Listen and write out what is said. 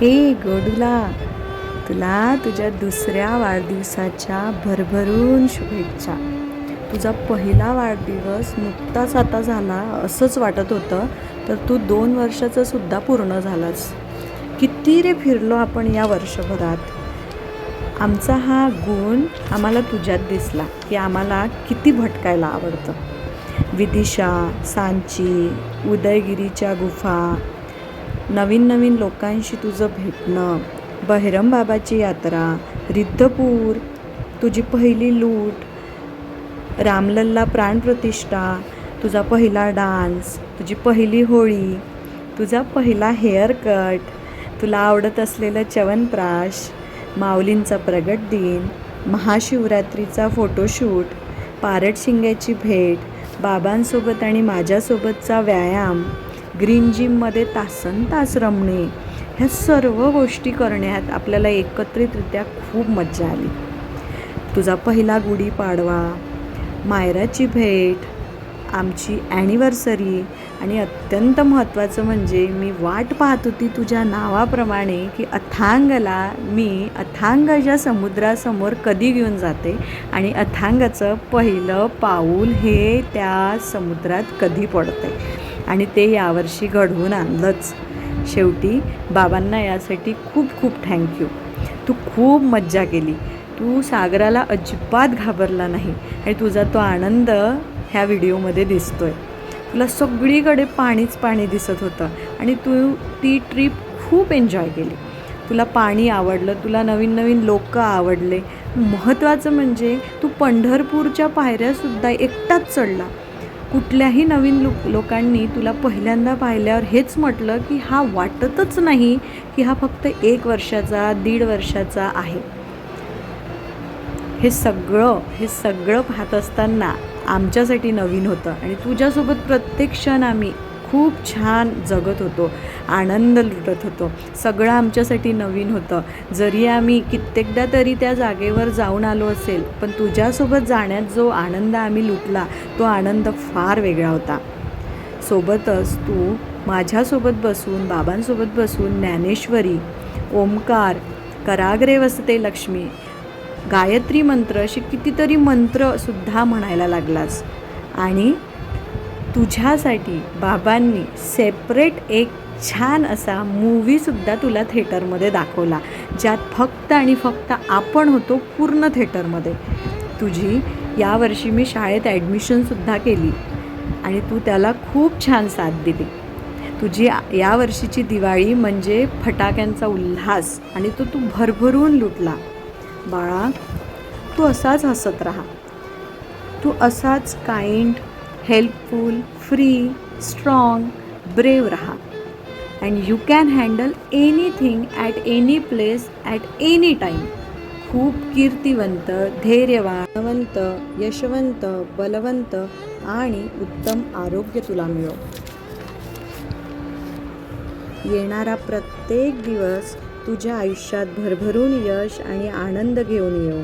हे गोडूला, तुला तुझ्या दुसऱ्या वाढदिवसाच्या भरभरून शुभेच्छा. तुझा पहिला वाढदिवस नुकताच आता झाला असंच वाटत होतं, तर तू 2 वर्षाचं सुद्धा पूर्ण झालास. किती रे फिरलो आपण या वर्षभरात. आमचा हा गुण आम्हाला तुझ्यात दिसला की आम्हाला किती भटकायला आवडतं. विदिशा, सांची, उदयगिरीच्या गुफा, नवीन नवीन लोकांशी तुझं भेटणं, बहिरम बाबाची यात्रा, रिद्धपूर, तुझी पहिली लूट, रामलल्ला प्राणप्रतिष्ठा, तुझा पहिला डान्स, तुझी पहिली होळी, तुझा पहिला हेअर कट, तुला आवडत असलेलं च्यवनप्राश, माऊलींचा प्रगट दिन, महाशिवरात्रीचा फोटोशूट, पारट शिंग्याची भेट, बाबांसोबत आणि माझ्यासोबतचा व्यायाम, ग्रीन जिममध्ये तासनतास रमणे, ह्या सर्व गोष्टी करण्यात आपल्याला एकत्रितरित्या खूप मज्जा आली. तुझा पहिला गुढीपाडवा, मायराची भेट, आमची ॲनिव्हर्सरी आणि अत्यंत महत्त्वाचं म्हणजे मी वाट पाहत होती तुझ्या नावाप्रमाणे की मी अथांगच्या समुद्रासमोर कधी घेऊन जाते आणि अथांगाचं पहिलं पाऊल हे त्या समुद्रात कधी पडते. आणि ते यावर्षी घडवून आणलंच. शेवटी बाबांना यासाठी खूप खूप थँक्यू. तू खूप मज्जा केली. तू सागराला अजिबात घाबरला नाही आणि तुझा तो आनंद ह्या व्हिडिओमध्ये दिसतोय. तुला सगळीकडे पाणीच पाणी दिसत होतं आणि तू ती ट्रिप खूप एन्जॉय केली. तुला पाणी आवडलं, तुला नवीन नवीन लोक आवडले. महत्त्वाचं म्हणजे तू पंढरपूरच्या पायऱ्यासुद्धा एकटाच चढला. कुठल्याही नवीन लोकांनी तुला पहिल्यांदा पाहिल्यावर हेच म्हटलं की हा वाटतच नाही की हा फक्त 1 वर्षाचा 1.5 वर्षाचा आहे. हे सगळं पाहत असताना आमच्यासाठी नवीन होतं आणि तुझ्यासोबत प्रत्येक क्षण आम्ही खूप छान जगत होतो, आनंद लुटत होतो. सगळं आमच्यासाठी नवीन होतं. जरी आम्ही कित्येकदा तरी त्या जागेवर जाऊन आलो असेल, पण तुझ्यासोबत जाण्यात जो आनंद आम्ही लुटला तो आनंद फार वेगळा होता. सोबतच तू माझ्यासोबत बसून, बाबांसोबत बसून ज्ञानेश्वरी, ओमकार, कराग्रे वसते लक्ष्मी, गायत्री मंत्र अशी कितीतरी मंत्रसुद्धा म्हणायला लागलास. आणि तुझ्यासाठी बाबांनी सेपरेट एक छान असा मूव्हीसुद्धा तुला थिएटरमध्ये दाखवला, ज्यात फक्त आणि फक्त आपण होतो पूर्ण थिएटरमध्ये. तुझी यावर्षी मी शाळेत ॲडमिशनसुद्धा केली आणि तू त्याला खूप छान साथ दिली. तुझी यावर्षीची दिवाळी म्हणजे फटाक्यांचा उल्हास आणि तो तू भरभरून लुटला. बाळा, तू असाच हसत राहा. तू असाच kind, helpful, free, strong, brave राहा. And you can handle anything at any place at any time. खूप कीर्तिवंत, धैर्यवानवंत, यशवंत, बलवंत आणि उत्तम आरोग्य तुला मिळो. येणारा प्रत्येक दिवस तुझ्या आयुष्यात भरभरून यश आणि आनंद घेऊन येऊ.